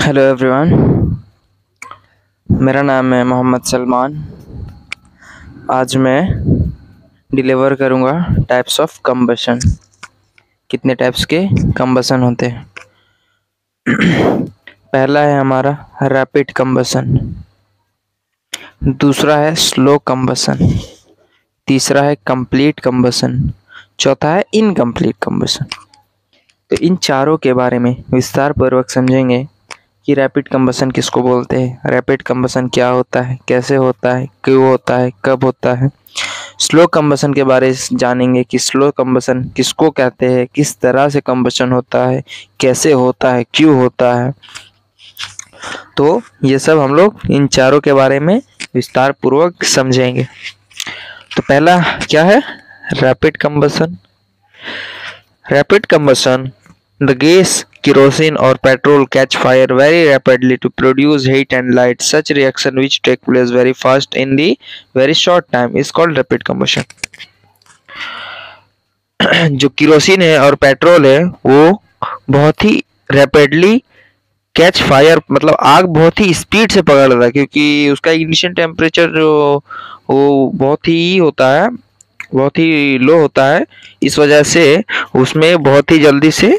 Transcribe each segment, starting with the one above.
Hello everyone, मेरा नाम है मोहम्मद सलमान। आज मैं डिलीवर करूँगा टाइप्स ऑफ कंबशन। कितने टाइप्स के कंबशन होते हैं। पहला है हमारा रैपिड कंबशन, दूसरा है स्लो कंबशन, तीसरा है कंप्लीट कंबशन, चौथा है इनकम्प्लीट कंबशन। तो इन चारों के बारे में विस्तार पूर्वक समझेंगे कि रैपिड कंबशन किसको बोलते हैं, रैपिड कंबशन क्या होता है, कैसे होता है, क्यों होता है, कब होता है। स्लो कंबशन के बारे में जानेंगे कि स्लो कंबशन किसको कहते हैं, किस तरह से कंबशन होता है, कैसे होता है, क्यों होता है। तो ये सब हम लोग इन चारों के बारे में विस्तार पूर्वक समझेंगे। तो पहला क्या है rapid combustion. Rapid combustion, the gas, kerosene or petrol catch fire very rapidly to produce heat and light. Such reaction which take place very fast in the very short time is called rapid combustion. जो kerosene है और petrol है वो बहुत ही rapidly catch fire, मतलब आग बहुत ही speed से पकड़ लेता है, क्योंकि उसका इग्निशन टेम्परेचर जो वो बहुत ही होता है, बहुत ही लो होता है। इस वजह से उसमें बहुत ही जल्दी से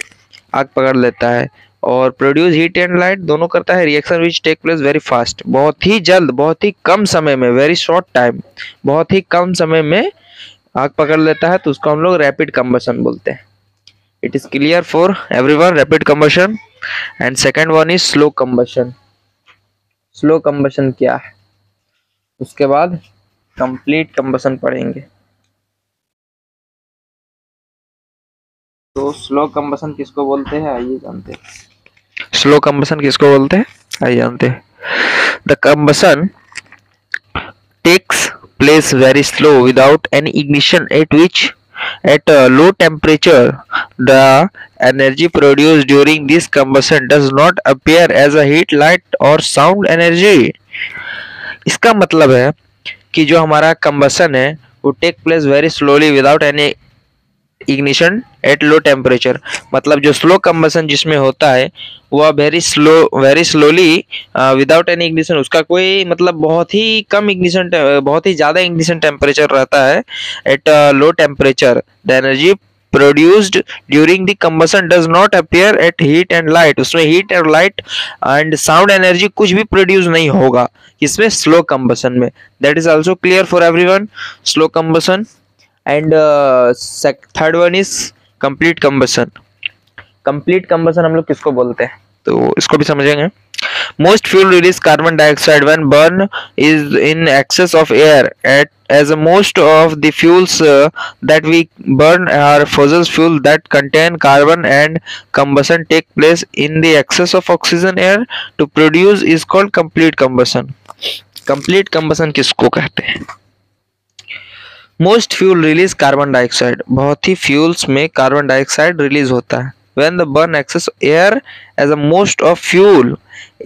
आग पकड़ लेता है और प्रोड्यूस हीट एंड लाइट दोनों करता है। Reaction which take place very fast, बहुत ही जल्द, बहुत ही कम समय में, वेरी शॉर्ट टाइम, बहुत ही कम समय में आग पकड़ लेता है। तो उसको हम लोग रैपिड कंबशन बोलते हैं। It is clear for everyone rapid combustion. And second one is slow combustion. Slow combustion क्या है, उसके बाद कंप्लीट कंबशन पढ़ेंगे। तो स्लो कंबशन किसको बोलते हैं आइए जानते हैं। स्लो कंबशन किसको बोलते हैं आइए जानते हैं। The combustion takes place very slow without any ignition at a low temperature. The energy produced during this combustion does not appear as a heat, light or sound energy. इसका मतलब है कि जो हमारा कंबशन है वो take place very slowly without any ignition at low temperature. मतलब जो स्लो कंबशन जिसमें होता है वह very slowly without any ignition, उसका कोई मतलब बहुत ही कम इग्निशन, बहुत ही ज़्यादा इग्निशन टेम्परेचर रहता है eight low temperature. The energy produced during the combustion does not appear eight heat and light. उसमें हीट और लाइट एंड साउंड एनर्जी कुछ भी प्रोड्यूस नहीं होगा इसमें स्लो कंबशन में। That is also clear for everyone slow combustion. And third one is complete combustion. Complete combustion हम लोग किसको बोलते हैं तो इसको भी समझेंगे। Most fuel release carbon dioxide when burn is in excess of air at as most of the fuels that we burn are fossil fuel that contain carbon, and combustion take place in the excess of oxygen air to produce is called complete combustion. complete combustion किसको कहते हैं। Most fuel release carbon dioxide, बहुत ही fuels में carbon dioxide release होता है। When the burn excess air as a most of fuel,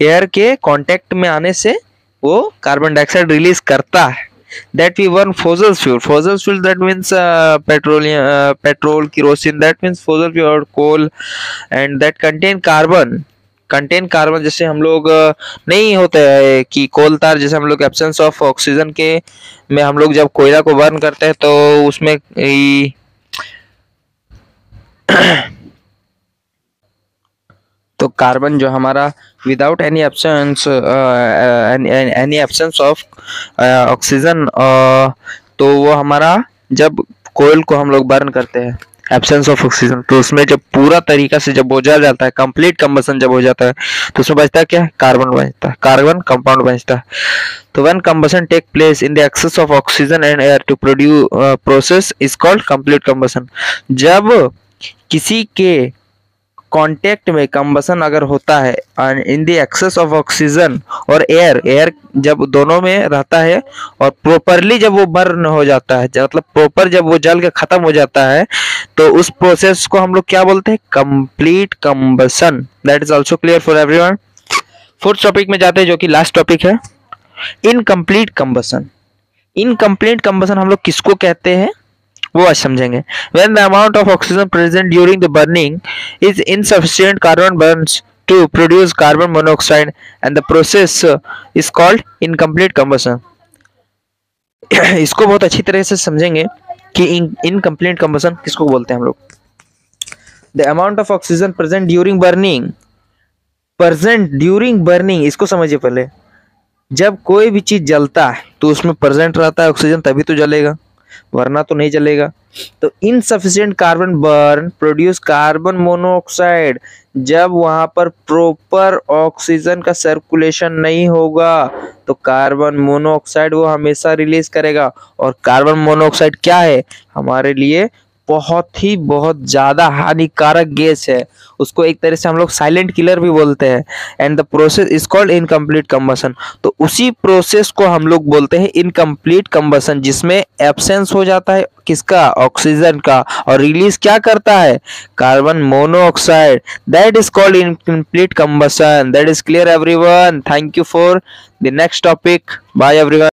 air के contact में आने से वो कार्बन डाइऑक्साइड रिलीज करता है। That we burn fossil fuel, fossil fuel that means petrol, kerosene, that means fossil fuel, coal, and that contain carbon. जैसे हम लोग नहीं होते है कि कोल तार, जैसे हम लोग एब्सेंस ऑफ ऑक्सीजन के में हम लोग जब कोयला को बर्न करते हैं तो उसमें तो कार्बन जो हमारा without any absence of oxygen, तो वो हमारा जब कोयल को हम लोग बर्न करते हैं एब्सेंस ऑफ ऑक्सीजन, तो उसमें जब पूरा तरीका से जब हो जाता है, कंप्लीट कंबशन जब हो जाता है, तो उसमें बचता है क्या, कार्बन बचता है, कार्बन कंपाउंड बचता है। तो when combustion take place in the excess of oxygen and air to produce process is called complete combustion. जब किसी के कांटेक्ट में कंबशन अगर होता है in the excess of oxygen और एयर जब दोनों में रहता है और प्रॉपरली जब वो बर्न हो जाता है, मतलब प्रॉपर जब वो जल के खत्म हो जाता है, तो उस प्रोसेस को हम लोग क्या बोलते हैं, complete combustion. That is also clear for everyone. Fourth topic में जाते हैं जो कि लास्ट टॉपिक है, इनकम्प्लीट कंबशन। इनकम्प्लीट कंबशन हम लोग किसको कहते हैं वो आज समझेंगे। When the amount of oxygen present during the burning is insufficient, carbon burns to produce carbon monoxide and the process is called incomplete combustion. इसको बहुत अच्छी तरह से समझेंगे कि इनकम्प्लीट कंबशन किसको बोलते हैं हम लोग. The amount of oxygen present during burning, इसको समझिए पहले. जब कोई भी चीज जलता है तो उसमें प्रेजेंट रहता है ऑक्सीजन, तभी तो जलेगा, वरना तो नहीं जलेगा. तो insufficient carbon burn produce carbon monoxide. जब वहां पर प्रॉपर ऑक्सीजन का सर्कुलेशन नहीं होगा तो कार्बन मोनोऑक्साइड वो हमेशा रिलीज करेगा. और कार्बन मोनोऑक्साइड क्या है, हमारे लिए बहुत ज्यादा हानिकारक गैस है. उसको एक तरह से हम लोग साइलेंट किलर भी बोलते हैं. And the process is called incomplete combustion. तो उसी प्रोसेस को हम लोग बोलते हैं इनकम्प्लीट कंबशन, जिसमें एब्सेंस हो जाता है किसका, ऑक्सीजन का, और रिलीज क्या करता है, carbon monoxide. That is called incomplete combustion. That is clear everyone. Thank you for the next topic. Bye everyone.